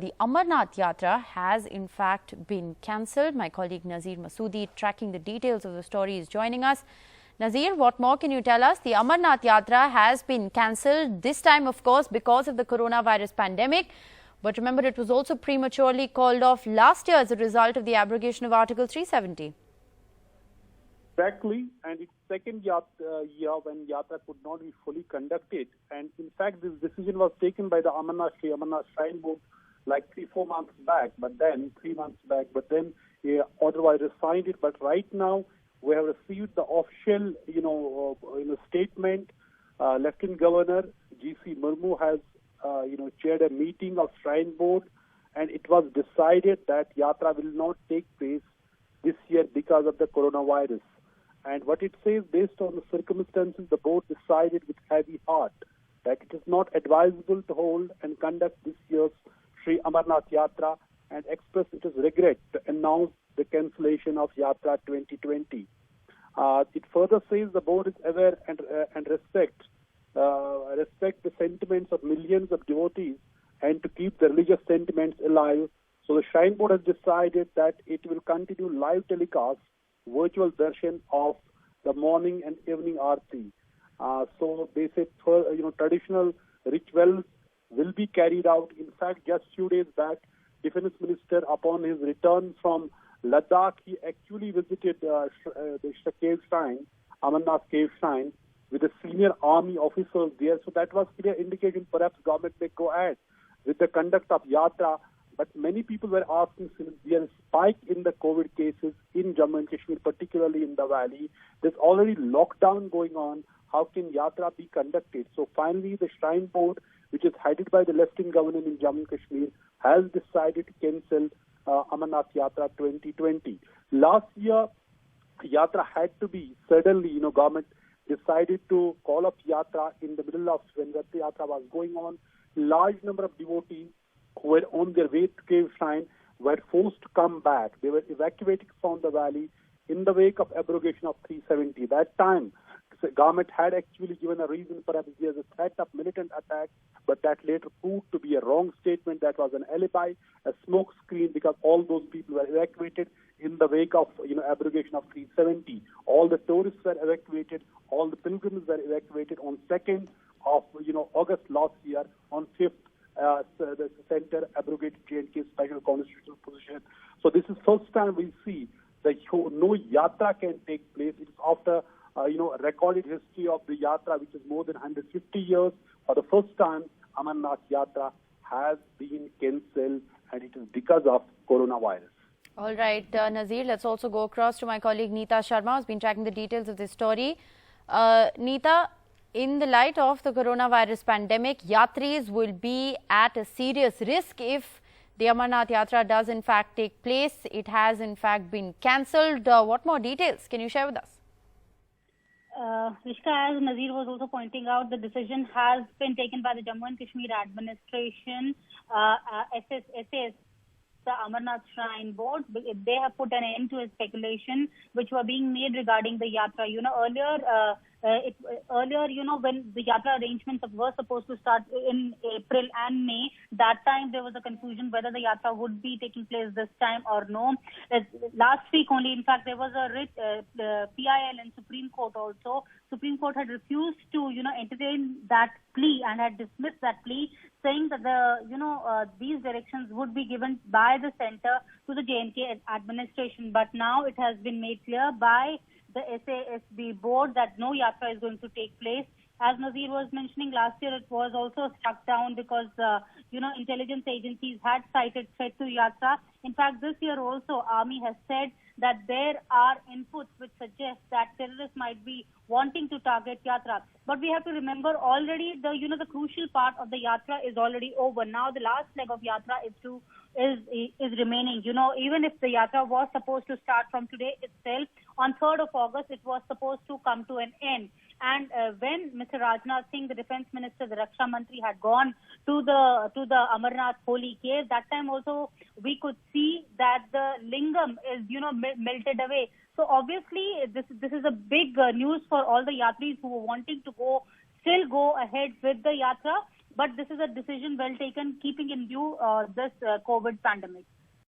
the Amarnath Yatra has in fact been cancelled. My colleague Nazir Masoodi, tracking the details of the story, is joining us. Nazir, what more can you tell us? The Amarnath Yatra has been cancelled, this time of course because of the coronavirus pandemic. But remember, it was also prematurely called off last year as a result of the abrogation of Article 370. Exactly, and it's second year when Yatra could not be fully conducted. And in fact, this decision was taken by the Amarnath Shrine Board like 3-4 months back, but then 3 months back, but then otherwise signed it. But right now, we have received the official, statement. Lieutenant Governor G.C. Murmu has, chaired a meeting of Shrine Board, and it was decided that Yatra will not take place this year because of the coronavirus. And what it says, based on the circumstances, the board decided with heavy heart that it is not advisable to hold and conduct this year's Sri Amarnath Yatra, and express its regret to announce the cancellation of Yatra 2020. It further says the board is aware and respect the sentiments of millions of devotees and to keep the religious sentiments alive. So the Shrine Board has decided that it will continue live telecast, virtual darshan of the morning and evening aarti. So they said, traditional rituals will be carried out. In fact, just few days back, Defense Minister, upon his return from Ladakh, he actually visited the cave shrine, Amarnath Cave Shrine, with the senior army officers there. So that was clear indication perhaps government may go ahead with the conduct of Yatra. But many people were asking, since there is a spike in the COVID cases in Jammu and Kashmir, particularly in the valley, there's already lockdown going on. How can Yatra be conducted? So finally, the Shrine Board, which is headed by the Lieutenant Governor in Jammu and Kashmir, has decided to cancel Amarnath Yatra 2020. Last year, Yatra had to be, suddenly, government decided to call up Yatra in the middle of when the Yatra was going on. Large number of devotees who were on their way to Cave Shrine were forced to come back. They were evacuated from the valley in the wake of abrogation of 370. That time, the government had actually given a reason, perhaps there's a threat of militant attack, but that later proved to be a wrong statement. That was an alibi, a smoke screen, because all those people were evacuated in the wake of abrogation of 370. All the tourists were evacuated, all the pilgrims were evacuated on 2nd of August last year. On 5th, the center abrogated J&K special constitutional position. So this is first time we see that no Yatra can take place. It's after recorded history of the Yatra, which is more than 150 years. For the first time, Amarnath Yatra has been cancelled, and it is because of coronavirus. All right, Nazir, let's also go across to my colleague Neeta Sharma, who's been tracking the details of this story. Neeta, in the light of the coronavirus pandemic, Yatris will be at a serious risk if the Amarnath Yatra does in fact take place. It has in fact been cancelled. What more details can you share with us? Rishka, as Nazir was also pointing out, the decision has been taken by the Jammu and Kashmir administration, SAS, the Amarnath Shrine Board. They have put an end to a speculation which were being made regarding the Yatra. Earlier, when the Yatra arrangements were supposed to start in April and May, that time there was a confusion whether the Yatra would be taking place this time or no. Last week only, in fact, there was a writ, PIL in Supreme Court also. Supreme Court had refused to, entertain that plea and had dismissed that plea, saying that these directions would be given by the center to the J&K administration. But now it has been made clear by the SASB board that no Yatra is going to take place. As Nazir was mentioning, last year it was also struck down because, intelligence agencies had cited threat to Yatra. In fact, this year also, Army has said that there are inputs which suggest that terrorists might be wanting to target Yatra. But we have to remember already the crucial part of the Yatra is already over. Now the last leg of Yatra is remaining. Even if the Yatra was supposed to start from today itself, on 3rd of August, it was supposed to come to an end. And when Mr. Rajnath Singh, the Defense Minister, the Raksha Mantri, had gone to the Amarnath Holy Cave, that time also we could see that the lingam is melted away. So obviously this is a big news for all the yatris who were wanting to still go ahead with the yatra. but this is a decision well taken, keeping in view this COVID pandemic.